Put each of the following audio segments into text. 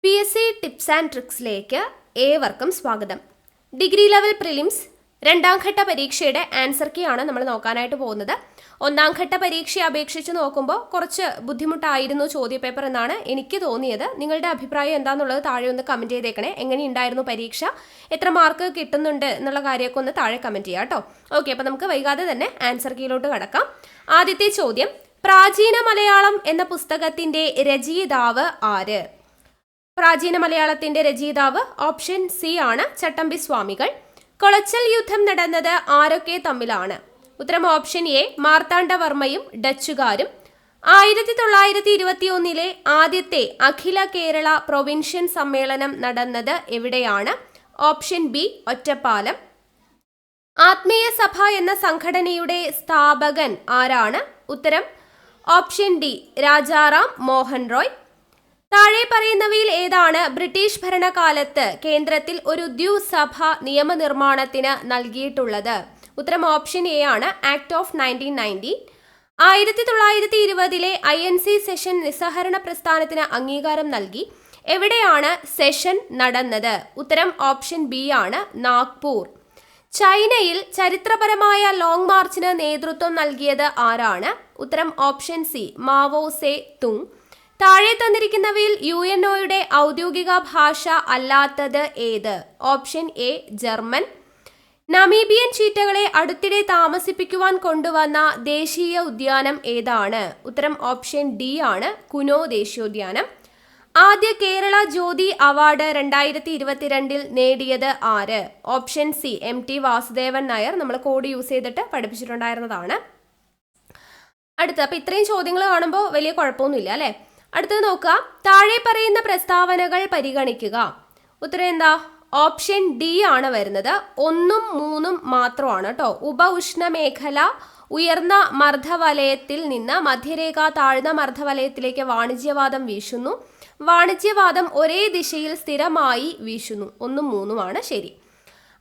PSC tips and ട്രിക്സിലേക്ക് ഏവർക്കും സ്വാഗതം. Degree level prelims രണ്ടാം ഘട്ട പരീക്ഷയുടെ ആൻസർ കീ ആണ് നമ്മൾ നോക്കാനായിട്ട് പോകുന്നത്. ഒന്നാം ഘട്ട പരീക്ഷയെ അപേക്ഷിച്ച് നോക്കുമ്പോൾ കുറച്ച് ബുദ്ധിമുട്ടായിരുന്നു ചോദ്യപേപ്പർ എന്നാണ് എനിക്ക് തോന്നിയത്. നിങ്ങളുടെ അഭിപ്രായം എന്താണെന്നുള്ളത് താഴെ ഒന്ന് കമൻറ്റ് ചെയ്തേക്കണേ. എങ്ങനെയുണ്ടായിരുന്നു പരീക്ഷ, എത്ര മാർക്ക് കിട്ടുന്നുണ്ട് എന്നുള്ള കാര്യമൊക്കെ ഒന്ന് താഴെ കമൻറ്റ് ചെയ്യാം കേട്ടോ. ഓക്കെ, അപ്പോൾ നമുക്ക് വൈകാതെ തന്നെ ആൻസർ കീയിലോട്ട് കടക്കാം. ആദ്യത്തെ ചോദ്യം, പ്രാചീന മലയാളം എന്ന പുസ്തകത്തിൻ്റെ രചയിതാവ് ആര്? പ്രാചീന മലയാളത്തിന്റെ രചയിതാവ് ഓപ്ഷൻ സി ആണ് ചട്ടമ്പി സ്വാമികൾ. കൊളച്ചൽ യുദ്ധം നടന്നത് ആരൊക്കെ തമ്മിലാണ്? ഉത്തരം ഓപ്ഷൻ എ, മാർത്താണ്ഡവർമ്മയും ഡച്ചുകാരും. 1921 ആദ്യത്തെ അഖില കേരള പ്രൊവിൻഷ്യൻ സമ്മേളനം നടന്നത് എവിടെയാണ്? Option B, Ottapalam. ആത്മീയ സഭ എന്ന സംഘടനയുടെ സ്ഥാപകൻ ആരാണ്? ഉത്തരം ഓപ്ഷൻ ഡി, രാജാറാം മോഹൻ റോയ്. താഴെ പറയുന്നവയിൽ ഏതാണ് ബ്രിട്ടീഷ് ഭരണകാലത്ത് കേന്ദ്രത്തിൽ ഒരു ദ്വിസഭ നിയമനിർമ്മാണത്തിന് നൽകിയിട്ടുള്ളത്? ഉത്തരം ഓപ്ഷൻ എ ആണ്, ആക്ട് ഓഫ് 1990. 1920 INC സെഷൻ നിസ്സഹരണ പ്രസ്ഥാനത്തിന് അംഗീകാരം നൽകി. എവിടെയാണ് സെഷൻ നടന്നത്? ഉത്തരം ഓപ്ഷൻ ബി ആണ്, നാഗ്പൂർ. ചൈനയിൽ ചരിത്രപരമായ ലോങ് മാർച്ചിന് നേതൃത്വം നൽകിയത് ആരാണ്? ഉത്തരം ഓപ്ഷൻ സി, മാവോ സെ തുങ്. താഴെ തന്നിരിക്കുന്നവയിൽ UNOയുടെ ഔദ്യോഗിക ഭാഷ അല്ലാത്തത് ഏത്? Option A, German. നമീബിയൻ ചീറ്റകളെ അടുത്തിടെ താമസിപ്പിക്കുവാൻ കൊണ്ടുവന്ന ദേശീയ ഉദ്യാനം ഏതാണ്? ഉത്തരം ഓപ്ഷൻ ഡി ആണ്, കുനോ ദേശീയോദ്യാനം. ആദ്യ കേരള ജ്യോതി അവാർഡ് 2022 നേടിയത് ആര്? Option C, MT Vasudevan Nair. നമ്മൾ കോഡ് യൂസ് ചെയ്തിട്ട് പഠിപ്പിച്ചിട്ടുണ്ടായിരുന്നതാണ്. അടുത്ത, അപ്പോൾ ഇത്രയും ചോദ്യങ്ങൾ കാണുമ്പോൾ വലിയ കുഴപ്പമൊന്നുമില്ല അല്ലേ? അടുത്തത് നോക്കുക, താഴെ പറയുന്ന പ്രസ്താവനകൾ പരിഗണിക്കുക. ഉത്തരം എന്താ? ഓപ്ഷൻ ഡി ആണ് വരുന്നത്. 1ഉം 3ഉം മാത്രമാണ് കേട്ടോ. ഉപ ഉഷ്ണമേഖല ഉയർന്ന മർദ്ദവലയത്തിൽ നിന്ന് മധ്യരേഖ താഴ്ന്ന മർദ്ദവലയത്തിലേക്ക് വാണിജ്യവാദം വീശുന്നു. വാണിജ്യവാദം ഒരേ ദിശയിൽ സ്ഥിരമായി വീശുന്നു. 1ഉം 3ഉമാണ് ശരി.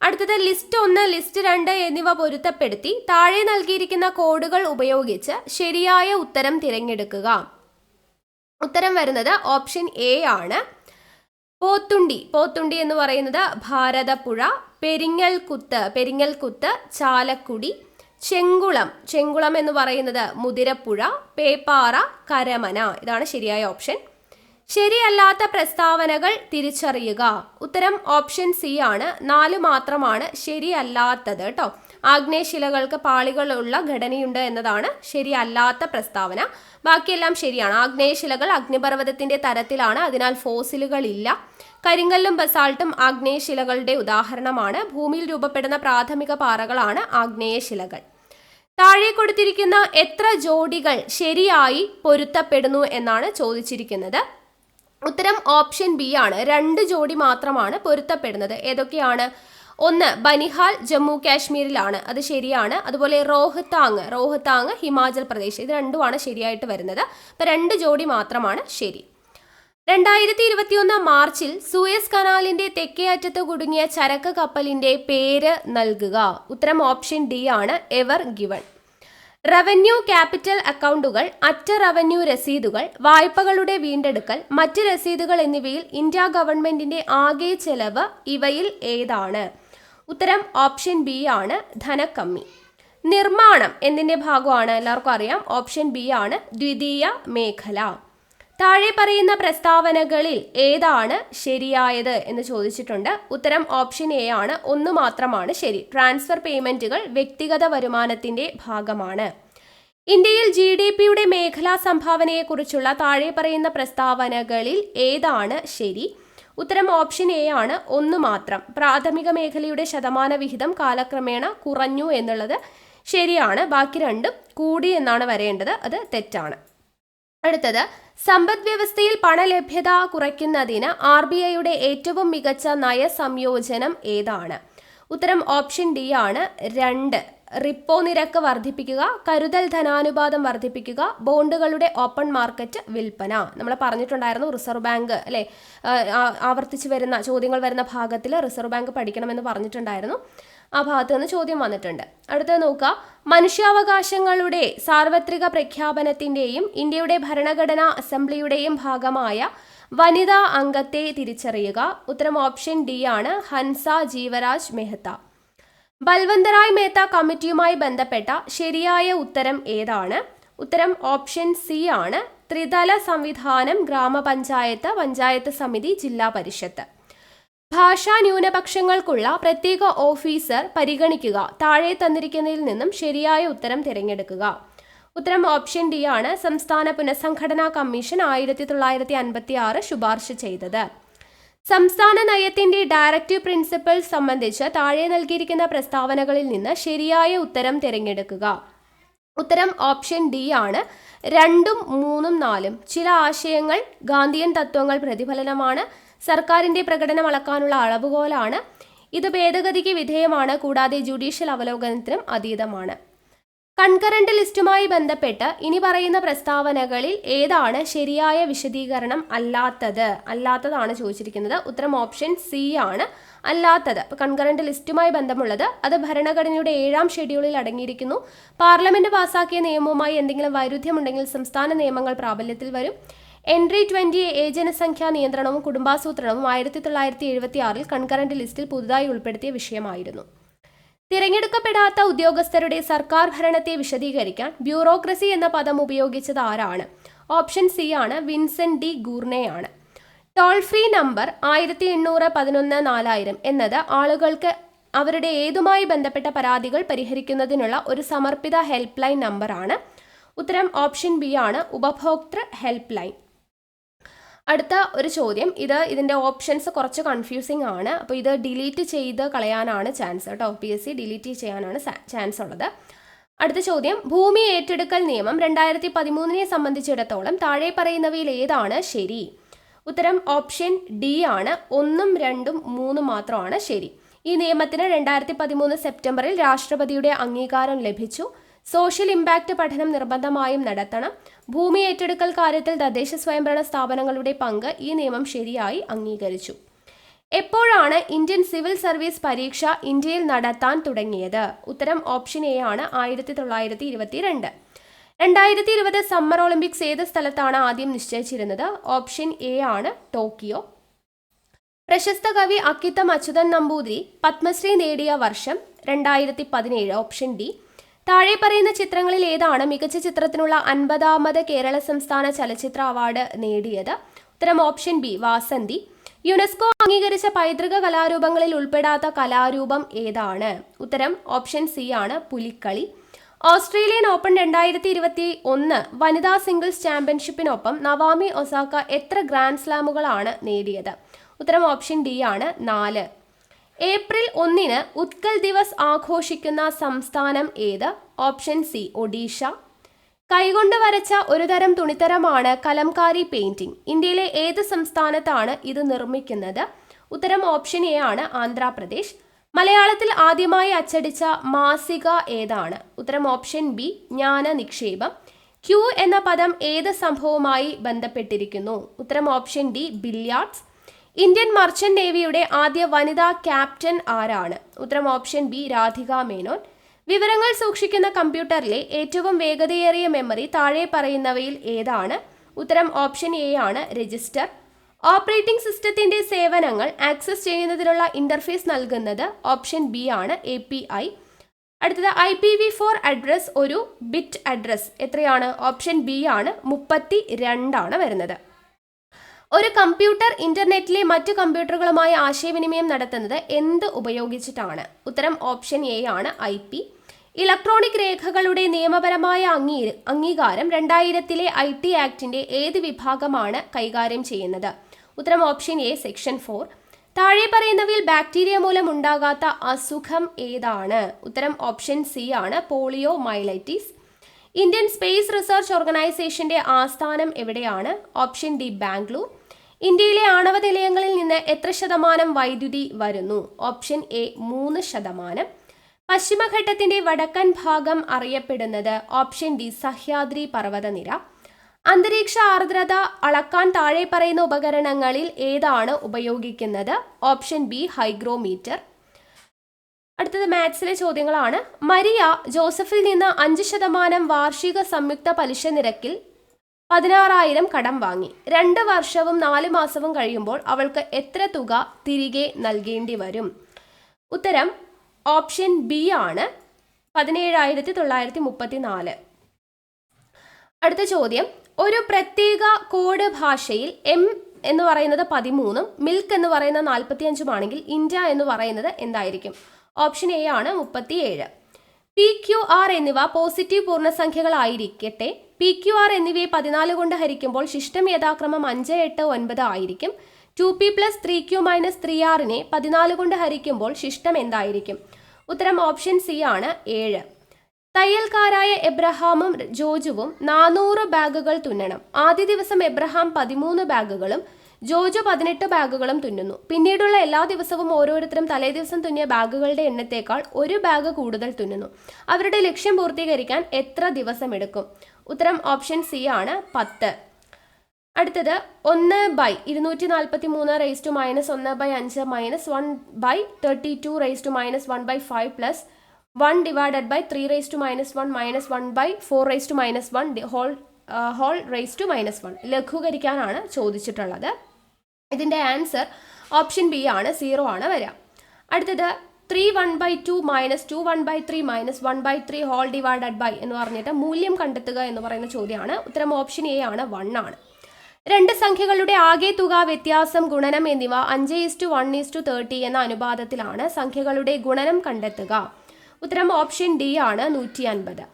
അടുത്തത്, ലിസ്റ്റ് 1, ലിസ്റ്റ് 2 എന്നിവ പൊരുത്തപ്പെടുത്തി താഴെ നൽകിയിരിക്കുന്ന കോഡുകൾ ഉപയോഗിച്ച് ശരിയായ ഉത്തരം തിരഞ്ഞെടുക്കുക. ഉത്തരം വരുന്നത് ഓപ്ഷൻ എ ആണ്. പോത്തുണ്ടി എന്ന് പറയുന്നത് ഭാരതപ്പുഴ. പെരിങ്ങൽകുത്ത് ചാലക്കുടി. ചെങ്കുളം എന്ന് പറയുന്നത് മുതിരപ്പുഴ. പേപ്പാറ കരമന. ഇതാണ് ശരിയായ ഓപ്ഷൻ. ശരിയല്ലാത്ത പ്രസ്താവനകൾ തിരിച്ചറിയുക. ഉത്തരം ഓപ്ഷൻ സി ആണ്, 4 മാത്രമാണ് ശരിയല്ലാത്തത് കേട്ടോ. ആഗ്നേയശിലകൾക്ക് പാളികളുള്ള ഘടനയുണ്ട് എന്നതാണ് ശരിയല്ലാത്ത പ്രസ്താവന. ബാക്കിയെല്ലാം ശരിയാണ്. ആഗ്നേയശിലകൾ അഗ്നിപർവ്വതത്തിന്റെ തരത്തിലാണ്, അതിനാൽ ഫോസിലുകൾ ഇല്ല. കരിങ്കല്ലും ബസാൾട്ടും ആഗ്നേയശിലകളുടെ ഉദാഹരണമാണ്. ഭൂമിയിൽ രൂപപ്പെടുന്ന പ്രാഥമിക പാറകളാണ് ആഗ്നേയശിലകൾ. താഴെ കൊടുത്തിരിക്കുന്ന എത്ര ജോഡികൾ ശരിയായി പൊരുത്തപ്പെടുന്നു എന്നാണ് ചോദിച്ചിരിക്കുന്നത്. ഉത്തരം ഓപ്ഷൻ ബി ആണ്, 2 ജോഡി മാത്രമാണ് പൊരുത്തപ്പെടുന്നത്. ഏതൊക്കെയാണ്? 1 ബനിഹാൽ ജമ്മു കാശ്മീരിലാണ്, അത് ശരിയാണ്. അതുപോലെ റോഹ്താങ് ഹിമാചൽ പ്രദേശ്, ഇത് രണ്ടുമാണ് ശരിയായിട്ട് വരുന്നത്. അപ്പോൾ 2 ജോഡി മാത്രമാണ് ശരി. 2021 മാർച്ചിൽ സൂയസ് കനാലിന്റെ തെക്കേ അറ്റത്ത് കുടുങ്ങിയ ചരക്ക് കപ്പലിന്റെ പേര് നൽകുക. ഉത്തരം ഓപ്ഷൻ ഡി ആണ്, എവർ ഗിവൺ. റവന്യൂ ക്യാപിറ്റൽ അക്കൗണ്ടുകൾ, അറ്റ റവന്യൂ രസീതുകൾ, വായ്പകളുടെ വീണ്ടെടുക്കൽ, മറ്റ് രസീതുകൾ എന്നിവയിൽ ഇന്ത്യ ഗവൺമെന്റിന്റെ ആകെ ചെലവ് ഇവയിൽ ഏതാണ്? ഉത്തരം ഓപ്ഷൻ ബി ആണ്, ധനക്കമ്മി. നിർമ്മാണം എന്തിന്റെ ഭാഗമാണ്? എല്ലാവർക്കും അറിയാം, ഓപ്ഷൻ ബി ആണ്, ദ്വിതീയ മേഖല. താഴെ പറയുന്ന പ്രസ്താവനകളിൽ ഏതാണ് ശരിയായത് എന്ന് ചോദിച്ചിട്ടുണ്ട്. ഉത്തരം ഓപ്ഷൻ എ ആണ്, 1 മാത്രമാണ് ശരി. ട്രാൻസ്ഫർ പേയ്മെന്റുകൾ വ്യക്തിഗത വരുമാനത്തിന്റെ ഭാഗമാണ്. ഇന്ത്യയിൽ GDPയുടെ മേഖലാ സംഭാവനയെക്കുറിച്ചുള്ള താഴെ പറയുന്ന പ്രസ്താവനകളിൽ ഏതാണ് ശരി? ഉത്തരം ഓപ്ഷൻ എ ആണ്, 1 മാത്രം. പ്രാഥമിക മേഖലയുടെ ശതമാന വിഹിതം കാലക്രമേണ കുറഞ്ഞു എന്നുള്ളത് ശരിയാണ്. ബാക്കി 2 കൂടി എന്നാണ് വരേണ്ടത്, അത് തെറ്റാണ്. അടുത്തത്, സമ്പദ് വ്യവസ്ഥയിൽ പണലഭ്യത കുറയ്ക്കുന്നതിന് RBIയുടെ ഏറ്റവും മികച്ച നയസംയോജനം ഏതാണ്? ഉത്തരം ഓപ്ഷൻ ഡി ആണ്, 2. റിപ്പോ നിരക്ക് വർദ്ധിപ്പിക്കുക, കരുതൽ ധനാനുപാതം വർദ്ധിപ്പിക്കുക, ബോണ്ടുകളുടെ ഓപ്പൺ മാർക്കറ്റ് വിൽപ്പന. നമ്മൾ പറഞ്ഞിട്ടുണ്ടായിരുന്നു റിസർവ് ബാങ്ക് അല്ലേ, ആവർത്തിച്ച് വരുന്ന ചോദ്യങ്ങൾ വരുന്ന ഭാഗത്തിൽ റിസർവ് ബാങ്ക് പഠിക്കണമെന്ന് പറഞ്ഞിട്ടുണ്ടായിരുന്നു. ആ ഭാഗത്ത് നിന്ന് ചോദ്യം വന്നിട്ടുണ്ട്. അടുത്തത് നോക്കുക, മനുഷ്യാവകാശങ്ങളുടെ സാർവത്രിക പ്രഖ്യാപനത്തിൻ്റെയും ഇന്ത്യയുടെ ഭരണഘടനാ അസംബ്ലിയുടെയും ഭാഗമായ വനിതാ അംഗത്തെ തിരിച്ചറിയുക. ഉത്തരം ഓപ്ഷൻ ഡി ആണ്, ഹൻസ ജീവരാജ് മെഹ്ത്ത. ബൽവന്തറായ് മേത്ത കമ്മിറ്റിയുമായി ബന്ധപ്പെട്ട ശരിയായ ഉത്തരം ഏതാണ്? ഉത്തരം ഓപ്ഷൻ സി ആണ്, ത്രിതല സംവിധാനം, ഗ്രാമപഞ്ചായത്ത്, പഞ്ചായത്ത് സമിതി, ജില്ലാ പരിഷത്ത്. ഭാഷാ ന്യൂനപക്ഷങ്ങൾക്കുള്ള പ്രത്യേക ഓഫീസർ പരിഗണിക്കുക. താഴെ തന്നിരിക്കുന്നതിൽ നിന്നും ശരിയായ ഉത്തരം തിരഞ്ഞെടുക്കുക. ഉത്തരം ഓപ്ഷൻ ഡി ആണ്, സംസ്ഥാന പുനഃസംഘടനാ കമ്മീഷൻ 1956 ശുപാർശ ചെയ്തത്. സംസ്ഥാന നയത്തിന്റെ ഡയറക്റ്റീവ് പ്രിൻസിപ്പിൾസ് സംബന്ധിച്ച് താഴെ നൽകിയിരിക്കുന്ന പ്രസ്താവനകളിൽ നിന്ന് ശരിയായ ഉത്തരം തിരഞ്ഞെടുക്കുക. ഉത്തരം ഓപ്ഷൻ ഡി ആണ്, 2, 3, 4. ചില ആശയങ്ങൾ ഗാന്ധിയൻ തത്വങ്ങൾ പ്രതിഫലനമാണ്. സർക്കാരിന്റെ പ്രകടനം അളക്കാനുള്ള അളവുകോലാണ്. ഇത് ഭേദഗതിക്ക് വിധേയമാണ്. കൂടാതെ ജുഡീഷ്യൽ അവലോകനത്തിനും അതീതമാണ്. കൺകറന്റ് ലിസ്റ്റുമായി ബന്ധപ്പെട്ട് ഇനി പറയുന്ന പ്രസ്താവനകളിൽ ഏതാണ് ശരിയായ വിശദീകരണം അല്ലാത്തതാണ് ചോദിച്ചിരിക്കുന്നത്. ഉത്തരം ഓപ്ഷൻ സി ആണ്, അല്ലാത്തത്. കൺകറന്റ് ലിസ്റ്റുമായി ബന്ധമുള്ളത് അത് ഭരണഘടനയുടെ 7ാം ഷെഡ്യൂളിൽ അടങ്ങിയിരിക്കുന്നു. പാർലമെന്റ് പാസാക്കിയ നിയമവുമായി എന്തെങ്കിലും വൈരുദ്ധ്യമുണ്ടെങ്കിൽ സംസ്ഥാന നിയമങ്ങൾ പ്രാബല്യത്തിൽ വരും. എൻട്രി 20A ജനസംഖ്യാ നിയന്ത്രണവും കുടുംബാസൂത്രണവും 1976 കൺകറന്റ് ലിസ്റ്റിൽ പുതുതായി ഉൾപ്പെടുത്തിയ വിഷയമായിരുന്നു. തിരഞ്ഞെടുക്കപ്പെടാത്ത ഉദ്യോഗസ്ഥരുടെ സർക്കാർ ഭരണത്തെ വിശദീകരിക്കാൻ ബ്യൂറോക്രസി എന്ന പദം ഉപയോഗിച്ചത് ആരാണ്? ഓപ്ഷൻ സി ആണ്, വിൻസെന്റ് ഡി ഗൂർനെയാണ്. ടോൾ ഫ്രീ നമ്പർ 1800-11-4000 എന്നത് ആളുകൾക്ക് അവരുടെ ഏതുമായി ബന്ധപ്പെട്ട പരാതികൾ പരിഹരിക്കുന്നതിനുള്ള ഒരു സമർപ്പിത ഹെൽപ്പ് ലൈൻ നമ്പറാണ്. ഉത്തരം ഓപ്ഷൻ ബി ആണ്, ഉപഭോക്തൃ ഹെൽപ്പ് ലൈൻ. അടുത്ത ഒരു ചോദ്യം, ഇതിൻ്റെ ഓപ്ഷൻസ് കുറച്ച് കൺഫ്യൂസിങ് ആണ്. അപ്പോൾ ഇത് ഡിലീറ്റ് ചെയ്ത് കളയാനാണ് ചാൻസ് കേട്ടോ. PSC ഡിലീറ്റ് ചെയ്യാനാണ് ചാൻസ് ഉള്ളത്. അടുത്ത ചോദ്യം, ഭൂമി ഏറ്റെടുക്കൽ നിയമം 2013 സംബന്ധിച്ചിടത്തോളം താഴെ പറയുന്നവയിൽ ഏതാണ് ശരി? ഉത്തരം ഓപ്ഷൻ ഡി ആണ്, 1, 2, 3 മാത്രമാണ് ശരി. ഈ നിയമത്തിന് 2013 സെപ്റ്റംബറിൽ രാഷ്ട്രപതിയുടെ അംഗീകാരം ലഭിച്ചു. സോഷ്യൽ ഇമ്പാക്റ്റ് പഠനം നിർബന്ധമായും നടത്തണം. ഭൂമി ഏറ്റെടുക്കൽ കാര്യത്തിൽ തദ്ദേശ സ്വയംഭരണ സ്ഥാപനങ്ങളുടെ പങ്ക് ഈ നിയമം ശരിയായി അംഗീകരിച്ചു. എപ്പോഴാണ് ഇന്ത്യൻ സിവിൽ സർവീസ് പരീക്ഷ ഇന്ത്യയിൽ നടത്താൻ തുടങ്ങിയത്? ഉത്തരം ഓപ്ഷൻ എ ആണ്, 1922. 2020 സമ്മർ ഒളിമ്പിക്സ് ഏത് സ്ഥലത്താണ് ആദ്യം നിശ്ചയിച്ചിരുന്നത്? ഓപ്ഷൻ എ ആണ്, ടോക്കിയോ. പ്രശസ്ത കവി അക്കിത്തം അച്യുതൻ നമ്പൂതിരി പത്മശ്രീ നേടിയ വർഷം 2017. Option D. താഴെ പറയുന്ന ചിത്രങ്ങളിൽ ഏതാണ് മികച്ച ചിത്രത്തിനുള്ള 50ാമത് കേരള സംസ്ഥാന ചലച്ചിത്ര അവാർഡ് നേടിയത്? ഉത്തരം ഓപ്ഷൻ ബി, വാസന്തി. യുനെസ്കോ അംഗീകരിച്ച പൈതൃക കലാരൂപങ്ങളിൽ ഉൾപ്പെടാത്ത കലാരൂപം ഏതാണ്? ഉത്തരം ഓപ്ഷൻ സി ആണ്, പുലിക്കളി. ഓസ്ട്രേലിയൻ ഓപ്പൺ 2021 വനിതാ സിംഗിൾസ് ചാമ്പ്യൻഷിപ്പിനൊപ്പം നവാമി ഒസാക്ക എത്ര ഗ്രാൻഡ് സ്ലാമുകളാണ് നേടിയത്? ഉത്തരം ഓപ്ഷൻ ഡി ആണ്, 4. ഏപ്രിൽ 1 ഉത്കൽ ദിവസ് ആഘോഷിക്കുന്ന സംസ്ഥാനം ഏത്? Option C, Odisha. കൈകൊണ്ട് വരച്ച ഒരു തരം തുണിത്തരമാണ് കലംകാരി പെയിന്റിംഗ്. ഇന്ത്യയിലെ ഏത് സംസ്ഥാനത്താണ് ഇത് നിർമ്മിക്കുന്നത്? ഉത്തരം ഓപ്ഷൻ എ ആണ്, ആന്ധ്രാപ്രദേശ്. മലയാളത്തിൽ ആദ്യമായി അച്ചടിച്ച മാസിക ഏതാണ്? ഉത്തരം ഓപ്ഷൻ ബി, ജ്ഞാന നിക്ഷേപം. ക്യൂ എന്ന പദം ഏത് സംഭവവുമായി ബന്ധപ്പെട്ടിരിക്കുന്നു? ഉത്തരം option D, billiards. Indian merchant നേവിയുടെ ആദ്യ വനിതാ ക്യാപ്റ്റൻ ആരാണ്? ഉത്തരം ഓപ്ഷൻ ബി, രാധിക മേനോൻ. വിവരങ്ങൾ സൂക്ഷിക്കുന്ന കമ്പ്യൂട്ടറിലെ ഏറ്റവും വേഗതയേറിയ മെമ്മറി താഴെ പറയുന്നവയിൽ ഏതാണ്? ഉത്തരം ഓപ്ഷൻ എ ആണ്, രജിസ്റ്റർ. ഓപ്പറേറ്റിംഗ് സിസ്റ്റത്തിന്റെ സേവനങ്ങൾ ആക്സസ് ചെയ്യുന്നതിനുള്ള ഇന്റർഫേസ് നൽകുന്നത് ഓപ്ഷൻ ബി ആണ്, API. അടുത്തത്, IPv4 അഡ്രസ് ഒരു ബിറ്റ് അഡ്രസ് എത്രയാണ്? ഓപ്ഷൻ ബി ആണ്, 32 ആണ് വരുന്നത്. ഒരു കമ്പ്യൂട്ടർ ഇന്റർനെറ്റിലെ മറ്റു കമ്പ്യൂട്ടറുകളുമായി ആശയവിനിമയം നടത്തുന്നത് എന്ത് ഉപയോഗിച്ചിട്ടാണ്? ഉത്തരം ഓപ്ഷൻ എ ആണ്, IP. ഇലക്ട്രോണിക് രേഖകളുടെ നിയമപരമായ അംഗീകാരം 2000 IT ആക്ടിന്റെ ഏത് വിഭാഗമാണ് കൈകാര്യം ചെയ്യുന്നത്? ഉത്തരം ഓപ്ഷൻ എ, സെക്ഷൻ 4. താഴെ പറയുന്നവയിൽ ബാക്ടീരിയ മൂലം ഉണ്ടാകാത്ത അസുഖം ഏതാണ്? ഉത്തരം ഓപ്ഷൻ സി ആണ്, polio myelitis. Indian space research ഓർഗനൈസേഷന്റെ ആസ്ഥാനം എവിടെയാണ്? Option D, Bangalore. ഇന്ത്യയിലെ ആണവ നിലയങ്ങളിൽ നിന്ന് എത്ര ശതമാനം വൈദ്യുതി വരുന്നു? Option A, 3%. പശ്ചിമഘട്ടത്തിന്റെ വടക്കൻ ഭാഗം അറിയപ്പെടുന്നത്? ഓപ്ഷൻ ഡി, സഹ്യാദ്രി പർവ്വതനിര. അന്തരീക്ഷ ആർദ്രത അളക്കാൻ താഴെ പറയുന്ന ഉപകരണങ്ങളിൽ ഏതാണ് ഉപയോഗിക്കുന്നത്? Option B, hygrometer. അടുത്തത് മാത്സിലെ ചോദ്യങ്ങളാണ്. മരിയ ജോസഫിൽ നിന്ന് 5% വാർഷിക സംയുക്ത പലിശ നിരക്കിൽ 16,000 കടം വാങ്ങി. 2 വർഷവും 4 മാസവും കഴിയുമ്പോൾ അവൾക്ക് എത്ര തുക തിരികെ നൽകേണ്ടി വരും? ഉത്തരം ഓപ്ഷൻ ബി ആണ്, 17,934. അടുത്ത ചോദ്യം, ഒരു പ്രത്യേക കോഡ് ഭാഷയിൽ എം എന്ന് പറയുന്നത് 13 മിൽക്ക് എന്ന് പറയുന്നത് 45 ആണെങ്കിൽ ഇന്ത്യ എന്ന് പറയുന്നത് എന്തായിരിക്കും? ഓപ്ഷൻ എ ആണ് 37. പി ക്യു ആർ എന്നിവ പോസിറ്റീവ് പൂർണ്ണസംഖ്യകളായിരിക്കട്ടെ. പി ക്യു ആർ എന്നിവയെ 14 കൊണ്ട് ഹരിക്കുമ്പോൾ ശിഷ്ടം യഥാക്രമം 5, 8, 9 ആയിരിക്കും. 2p + 3q - 3rനെ 14 കൊണ്ട് ഹരിക്കുമ്പോൾ ശിഷ്ടം എന്തായിരിക്കും? ഉത്തരം ഓപ്ഷൻ സി ആണ്, 7. തയ്യൽക്കാരായ എബ്രഹാമും ജോജുവും 400 ബാഗുകൾ തുന്നണം. ആദ്യ ദിവസം എബ്രഹാം 13 ബാഗുകളും ജോജു 18 ബാഗുകളും തുന്നുന്നു. പിന്നീടുള്ള എല്ലാ ദിവസവും ഓരോരുത്തരും തലേ ദിവസം തുന്നിയ ബാഗുകളുടെ എണ്ണത്തേക്കാൾ 1 ബാഗ് കൂടുതൽ തുന്നുന്നു. അവരുടെ ലക്ഷ്യം പൂർത്തീകരിക്കാൻ എത്ര ദിവസം എടുക്കും? ഉത്തരം ഓപ്ഷൻ സി ആണ്, 10. അടുത്തത് 1/243 - 1/5 - 1/32 - 1/5 + 1 / 3 - 1 - 1/4 - 1 (1) ലഘൂകരിക്കാനാണ് ചോദിച്ചിട്ടുള്ളത്. ഇതിൻ്റെ ആൻസർ ഓപ്ഷൻ ബി ആണ്, 0 ആണ് വരിക. അടുത്തത് 3/1/2 - 2/1/3 - 1/3 () എന്ന് പറഞ്ഞിട്ട് മൂല്യം കണ്ടെത്തുക എന്ന് പറയുന്ന ചോദ്യമാണ്. ഉത്തരം ഓപ്ഷൻ എ ആണ്, 1 ആണ്. രണ്ട് സംഖ്യകളുടെ ആകെ തുക, വ്യത്യാസം, ഗുണനം എന്നിവ 5:1:30 എന്ന അനുപാതത്തിലാണ്. സംഖ്യകളുടെ ഗുണനം കണ്ടെത്തുക. ഉത്തരം ഓപ്ഷൻ ഡി ആണ്, 150.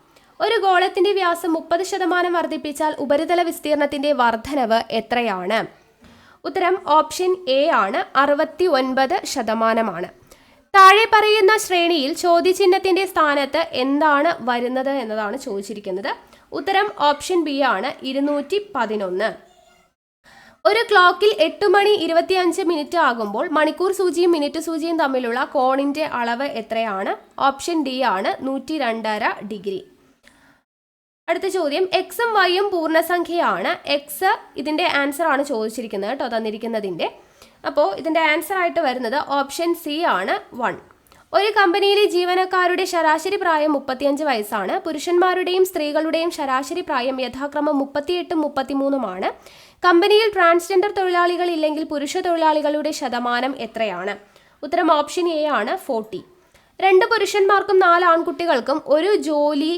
ഒരു ഗോളത്തിന്റെ വ്യാസം 30% വർദ്ധിപ്പിച്ചാൽ ഉപരിതല വിസ്തീർണത്തിന്റെ വർധനവ് എത്രയാണ്? ഉത്തരം ഓപ്ഷൻ എ ആണ്, 69%. താഴെ പറയുന്ന ശ്രേണിയിൽ ചോദ്യചിഹ്നത്തിന്റെ സ്ഥാനത്ത് എന്താണ് വരുന്നത് എന്നതാണ് ചോദിച്ചിരിക്കുന്നത്. ഉത്തരം ഓപ്ഷൻ ബി ആണ്, 211. ഒരു ക്ലോക്കിൽ 8 മണി 25 മിനിറ്റ് ആകുമ്പോൾ മണിക്കൂർ സൂചിയും മിനിറ്റ് സൂചിയും തമ്മിലുള്ള കോണിന്റെ അളവ് എത്രയാണ്? ഓപ്ഷൻ ഡി ആണ്, 102.5 ഡിഗ്രി. അടുത്ത ചോദ്യം, എക്സും വൈയും പൂർണ്ണസംഖ്യയാണ്. എക്സ് ഇതിന്റെ ആൻസർ ആണ് ചോദിച്ചിരിക്കുന്നത് കേട്ടോ, തന്നിരിക്കുന്നതിന്റെ. അപ്പോൾ ഇതിന്റെ ആൻസർ ആയിട്ട് വരുന്നത് ഓപ്ഷൻ സി ആണ്, 1. ഒരു കമ്പനിയിലെ ജീവനക്കാരുടെ ശരാശരി പ്രായം 35 വയസ്സാണ്. പുരുഷന്മാരുടെയും സ്ത്രീകളുടെയും ശരാശരി പ്രായം യഥാക്രമം 38ഉം 33ഉമാണ്. കമ്പനിയിൽ ട്രാൻസ്ജെൻഡർ തൊഴിലാളികൾ ഇല്ലെങ്കിൽ പുരുഷ തൊഴിലാളികളുടെ ശതമാനം എത്രയാണ്? ഉത്തരം ഓപ്ഷൻ എ ആണ്, 40. 2 പുരുഷന്മാർക്കും 4 ആൺകുട്ടികൾക്കും ഒരു ജോലി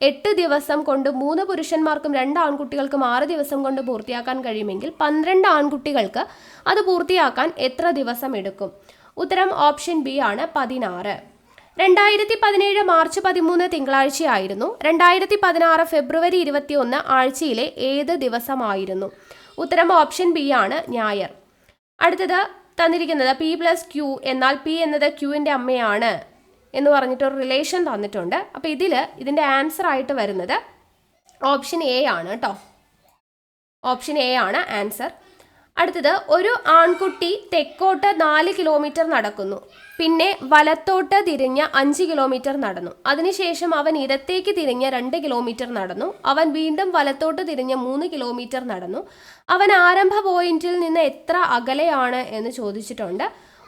8 ദിവസം കൊണ്ട് 3 പുരുഷന്മാർക്കും 2 ആൺകുട്ടികൾക്കും 6 ദിവസം കൊണ്ട് പൂർത്തിയാക്കാൻ കഴിയുമെങ്കിൽ 12 ആൺകുട്ടികൾക്ക് അത് പൂർത്തിയാക്കാൻ എത്ര ദിവസം എടുക്കും? ഉത്തരം ഓപ്ഷൻ ബി ആണ്, 16. 2017 മാർച്ച് 13 തിങ്കളാഴ്ചയായിരുന്നു. 2016 ഫെബ്രുവരി 21 ആഴ്ചയിലെ ഏത് ദിവസമായിരുന്നു? ഉത്തരം ഓപ്ഷൻ ബി ആണ്, ഞായർ. അടുത്തത് തന്നിരിക്കുന്നത് പി പ്ലസ് ക്യൂ എന്നാൽ പി എന്നത് ക്യൂവിൻ്റെ അമ്മയാണ് എന്ന് പറഞ്ഞിട്ടൊരു റിലേഷൻ തന്നിട്ടുണ്ട്. അപ്പോൾ ഇതിൻ്റെ ആൻസർ ആയിട്ട് വരുന്നത് ഓപ്ഷൻ എ ആണ് കേട്ടോ. ഓപ്ഷൻ എ ആണ് ആൻസർ. അടുത്തത്, ഒരു ആൺകുട്ടി തെക്കോട്ട് 4 കിലോമീറ്റർ നടക്കുന്നു, പിന്നെ വലത്തോട്ട് തിരിഞ്ഞ് 5 കിലോമീറ്റർ നടന്നു. അതിനുശേഷം അവൻ ഇടത്തേക്ക് തിരിഞ്ഞ് 2 കിലോമീറ്റർ നടന്നു. അവൻ വീണ്ടും വലത്തോട്ട് തിരിഞ്ഞ് 3 കിലോമീറ്റർ നടന്നു. അവൻ ആരംഭ പോയിന്റിൽ നിന്ന് എത്ര അകലെയാണ് എന്ന് ചോദിച്ചിട്ടുണ്ട്.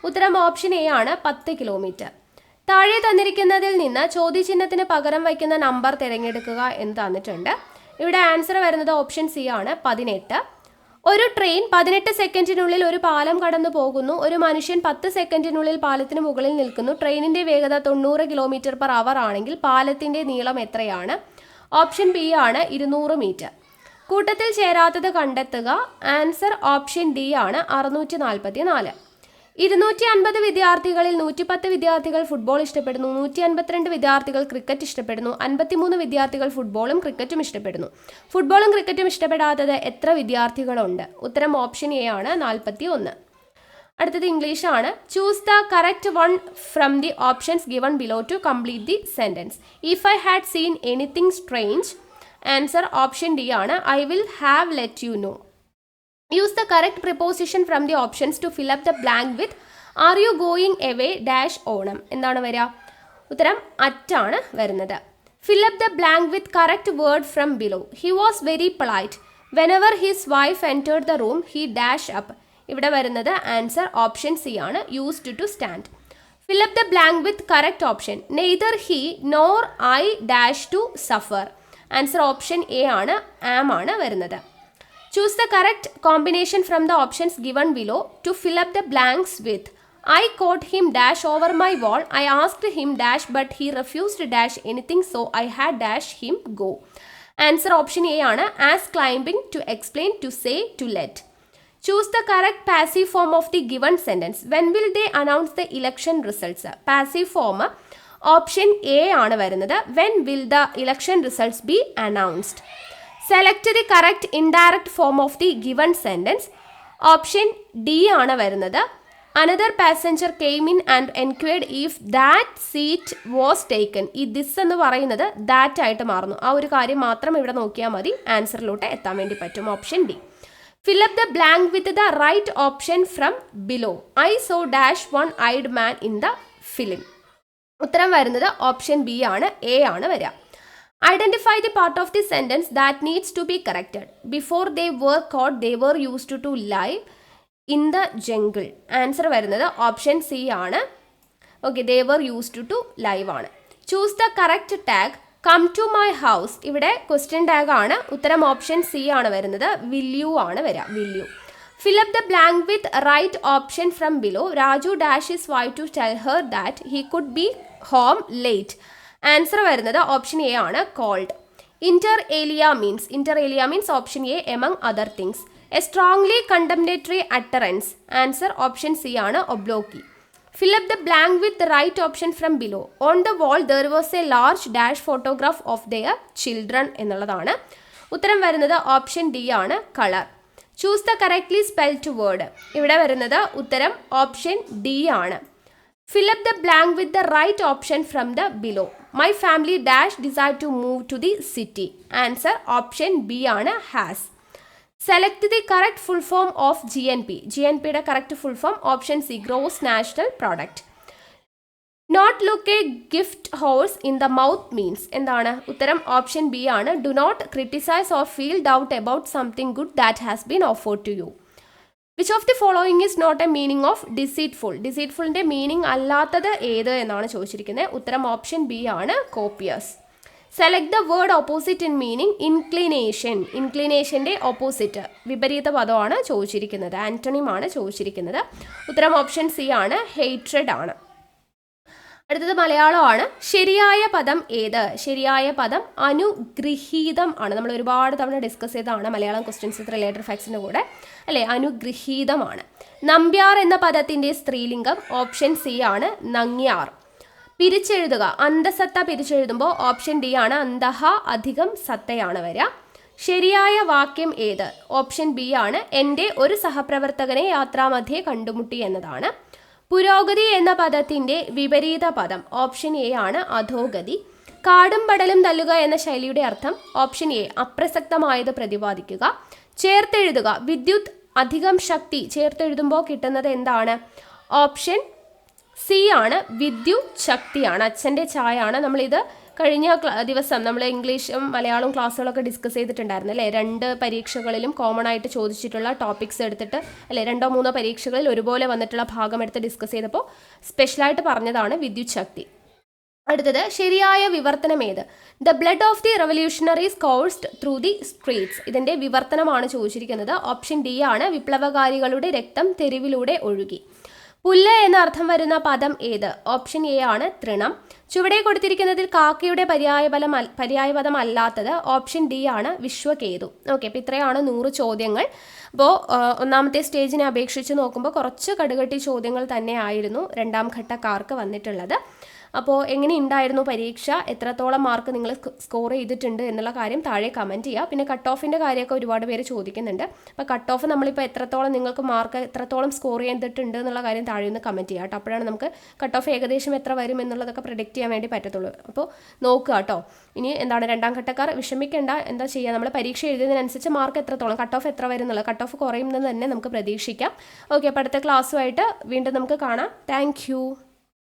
ഉത്തരം ഓപ്ഷൻ എ ആണ്, 10 കിലോമീറ്റർ. താഴെ തന്നിരിക്കുന്നതിൽ നിന്ന് ചോദ്യചിഹ്നത്തിന് പകരം വയ്ക്കുന്ന നമ്പർ തിരഞ്ഞെടുക്കുക എന്ന് തന്നിട്ടുണ്ട്. ഇവിടെ ആൻസർ വരുന്നത് ഓപ്ഷൻ സി ആണ്, 18. ഒരു ട്രെയിൻ 18 സെക്കൻഡിനുള്ളിൽ ഒരു പാലം കടന്നു പോകുന്നു. ഒരു മനുഷ്യൻ 10 സെക്കൻഡിനുള്ളിൽ പാലത്തിന് മുകളിൽ നിൽക്കുന്നു. ട്രെയിനിന്റെ വേഗത 90 km/h ആണെങ്കിൽ പാലത്തിന്റെ നീളം എത്രയാണ്? ഓപ്ഷൻ ബി ആണ്, 200 മീറ്റർ. കൂട്ടത്തിൽ ചേരാത്തത് കണ്ടെത്തുക. ആൻസർ ഓപ്ഷൻ ഡി ആണ്, 644. 250 വിദ്യാർത്ഥികളിൽ 110 വിദ്യാർത്ഥികൾ ഫുട്ബോൾ ഇഷ്ടപ്പെടുന്നു. 152 വിദ്യാർത്ഥികൾ ക്രിക്കറ്റ് ഇഷ്ടപ്പെടുന്നു. 53 വിദ്യാർത്ഥികൾ ഫുട്ബോളും ക്രിക്കറ്റും ഇഷ്ടപ്പെടുന്നു. ഫുട്ബോളും ക്രിക്കറ്റും ഇഷ്ടപ്പെടാത്തത് എത്ര വിദ്യാർത്ഥികളുണ്ട്? ഉത്തരം ഓപ്ഷൻ എ ആണ്, 41. അടുത്തത് ഇംഗ്ലീഷ് ആണ്. Choose the correct one from the options given below to complete the sentence. If I had seen anything strange. Answer option D ആണ്, I will have let you know. Use the correct preposition from the options to fill up the blank with are you going away dash Onam. എന്താണ് വരിക? ഉത്തരം അറ്റാണ് വരുന്നത്. Fill up the blank with correct word from below. He was very polite. Whenever his wife entered the room, he dash up. ഇവിടെ വരുന്നത് answer option C ആണ്, used to stand. Fill up the blank with correct option. Neither he nor I dash to suffer. Answer option A ആണ്, am ആണ് വരുന്നത്. Choose the correct combination from the options given below to fill up the blanks with. I caught him dash over my wall. I asked him dash but he refused dash anything, so I had dash him go. Answer option A ആണ്. As climbing, to explain, to say, to let. Choose the correct passive form of the given sentence. When will they announce the election results? Passive form option A ആണ് വരുന്നത്. When will the election results be announced? Select the correct indirect form of the given sentence. Option D ആണ് വരുന്നത്. Another passenger came in and enquired if that seat was taken. ഈ this എന്ന് പറയുന്നത് that ആയിട്ട് മാറുന്നു. ആ ഒരു കാര്യം മാത്രം ഇവിടെ നോക്കിയാൽ മതി, ആൻസറിലോട്ട് എത്താൻ വേണ്ടി പറ്റും. Option D. Fill up the blank with the right option from below. I saw dash one-eyed man in the film. ഉത്തരം വരുന്നത് ഓപ്ഷൻ ബി ആണ്, എ ആണ് വരിക. Identify the part of the sentence that needs to be corrected. Before they were caught, they were used to live in the jungle. Answer വരുന്നത് option C ആണ്. Okay, they were used to live ആണ്. Choose the correct tag. Come to my house. ഇവിടെ question tag ആണ്. ഉത്തരം option C ആണ് വരുന്നത്. will you ആണ് വരിക, will you. Fill up the blank with right option from below. Raju dash his wife to tell her that he could be home late. Answer വരുന്നത് option A ആണ്, called. Inter alia means option A among other things. A strongly condemnatory utterance. Answer option C ആണ്, obloquy. Fill up the blank with the right option from below. On the wall there was a large dash photograph of their children എന്നുള്ളതാണ്. ഉത്തരം വരുന്നത് option D ആണ്, colour. Choose the correctly spelled word. ഇവിടെ വരുന്നത് ഉത്തരം option D ആണ്. Fill up the blank with the right option from the below. My family dash decide to move to the city. Answer option B ആണ്, has. Select the correct full form of GNP. GNPയുടെ correct full form option C, gross national product. Not look a gift horse in the mouth means എന്താണ്? ഉത്തരം option B ആണ്. Do not criticize or feel doubt about something good that has been offered to you. Which of the following is not a meaning of deceitful? Deceitfulന്റെ meaning അല്ലാത്തത് ഏത് എന്നാണ് ചോദിച്ചിരിക്കുന്നത്. ഉത്തരം option B ആണ്, copious. Select the word opposite in meaning. Inclination. Inclinationന്റെ opposite വിപരീത പദമാണ് ചോദിച്ചിരിക്കുന്നത്, ആന്റണിം ആണ് ചോദിച്ചിരിക്കുന്നത്. ഉത്തരം ഓപ്ഷൻ സി ആണ്, hatred ആണ്. അടുത്തത് മലയാളമാണ്. ശരിയായ പദം ഏത്? ശരിയായ പദം അനുഗൃഹീതം ആണ്. നമ്മൾ ഒരുപാട് തവണ ഡിസ്കസ് ചെയ്തതാണ് മലയാളം ക്വസ്റ്റ്യൻസ് റിലേറ്റഡ് ഫാക്ട്സിൻ്റെ കൂടെ, അല്ലേ? അനുഗൃഹീതമാണ്. നമ്പ്യാർ എന്ന പദത്തിൻ്റെ സ്ത്രീലിംഗം ഓപ്ഷൻ സി ആണ്, നങ്ങ്യാർ. പിരിച്ചെഴുതുക, അന്തസത്ത പിരിച്ചെഴുതുമ്പോൾ ഓപ്ഷൻ ഡി ആണ്, അന്തഹ അധികം സത്തയാണ് വരിക. ശരിയായ വാക്യം ഏത്? ഓപ്ഷൻ ബി ആണ്, എൻ്റെ ഒരു സഹപ്രവർത്തകനെ യാത്രാമധ്യേ കണ്ടുമുട്ടി എന്നതാണ്. പുരോഗതി എന്ന പദത്തിൻ്റെ വിപരീത പദം ഓപ്ഷൻ എ ആണ്, അധോഗതി. കാടും പടലും തല്ലുക എന്ന ശൈലിയുടെ അർത്ഥം ഓപ്ഷൻ എ, അപ്രസക്തമായത് പ്രതിപാദിക്കുക. ചേർത്തെഴുതുക, വിദ്യുത് അധികം ശക്തി ചേർത്തെഴുതുമ്പോൾ കിട്ടുന്നത് എന്താണ്? ഓപ്ഷൻ സി ആണ്, വിദ്യുത് ശക്തിയാണ്. അച്ഛൻ്റെ ചായ ആണ്. നമ്മളിത് കഴിഞ്ഞ ദിവസം നമ്മൾ ഇംഗ്ലീഷും മലയാളവും ക്ലാസ്സുകളൊക്കെ ഡിസ്കസ് ചെയ്തിട്ടുണ്ടായിരുന്നു, അല്ലേ? 2 പരീക്ഷകളിലും കോമൺ ആയിട്ട് ചോദിച്ചിട്ടുള്ള ടോപ്പിക്സ് എടുത്തിട്ട്, അല്ലേ, 2-3 പരീക്ഷകളിൽ ഒരുപോലെ വന്നിട്ടുള്ള ഭാഗം എടുത്ത് ഡിസ്കസ് ചെയ്തപ്പോൾ സ്പെഷ്യലായിട്ട് പറഞ്ഞതാണ് വിദ്യുത് ശക്തി. അടുത്തത് ശരിയായ വിവർത്തനം ഏത്? The blood of the revolutionaries coursed through the streets. ഇതിൻ്റെ വിവർത്തനമാണ് ചോദിച്ചിരിക്കുന്നത്. ഓപ്ഷൻ ഡി ആണ്, വിപ്ലവകാരികളുടെ രക്തം തെരുവിലൂടെ ഒഴുകി. പുല്ല് എന്ന അർത്ഥം വരുന്ന പദം ഏത്? ഓപ്ഷൻ എ ആണ്, തൃണം. ചുവടെ കൊടുത്തിരിക്കുന്നതിൽ കാക്കയുടെ പര്യായപദം അല്ലാത്തത് ഓപ്ഷൻ ഡി ആണ്, വിശ്വകേതു. ഓക്കെ, അപ്പോൾ ഇത്രയാണ് 100 ചോദ്യങ്ങൾ. അപ്പോൾ ഒന്നാമത്തെ സ്റ്റേജിനെ അപേക്ഷിച്ച് നോക്കുമ്പോൾ കുറച്ച് കടുകട്ടി ചോദ്യങ്ങൾ തന്നെയായിരുന്നു 2ാം ഘട്ടക്കാർക്ക് വന്നിട്ടുള്ളത്. അപ്പോൾ എങ്ങനെ ഉണ്ടായിരുന്നു പരീക്ഷ? എത്രത്തോളം മാർക്ക് നിങ്ങൾ സ്കോർ ചെയ്തിട്ടുണ്ട് എന്നുള്ള കാര്യം താഴെ കമൻറ്റ് ചെയ്യുക. പിന്നെ കട്ട് ഓഫിൻ്റെ കാര്യമൊക്കെ ഒരുപാട് പേര് ചോദിക്കുന്നുണ്ട്. അപ്പോൾ കട്ട് ഓഫ് നമ്മളിപ്പോൾ എത്രത്തോളം നിങ്ങൾക്ക് മാർക്ക് എത്രത്തോളം സ്കോർ ചെയ്തിട്ടുണ്ട് എന്നുള്ള കാര്യം താഴെ ഒന്ന് കമൻറ്റ് ചെയ്യുക കേട്ടോ. അപ്പോഴാണ് നമുക്ക് കട്ട് ഓഫ് ഏകദേശം എത്ര വരും എന്നുള്ളതൊക്കെ പ്രെഡിക്റ്റ് ചെയ്യാൻ വേണ്ടി പറ്റത്തുള്ളൂ. അപ്പോൾ നോക്കുക കേട്ടോ. ഇനി എന്താണ് 2ാം ഘട്ടക്കാർ വിഷമിക്കേണ്ട, എന്താ ചെയ്യുക, നമ്മൾ പരീക്ഷ എഴുതുന്നതിനനുസരിച്ച് മാർക്ക് എത്രത്തോളം കട്ട് ഓഫ് എത്ര വരും എന്നുള്ളത്, കട്ട് ഓഫ് കുറയുന്നത് തന്നെ നമുക്ക് പ്രതീക്ഷിക്കാം. ഓക്കെ, അപ്പോൾ അടുത്ത ക്ലാസ്സുമായിട്ട് വീണ്ടും നമുക്ക് കാണാം. Thank you.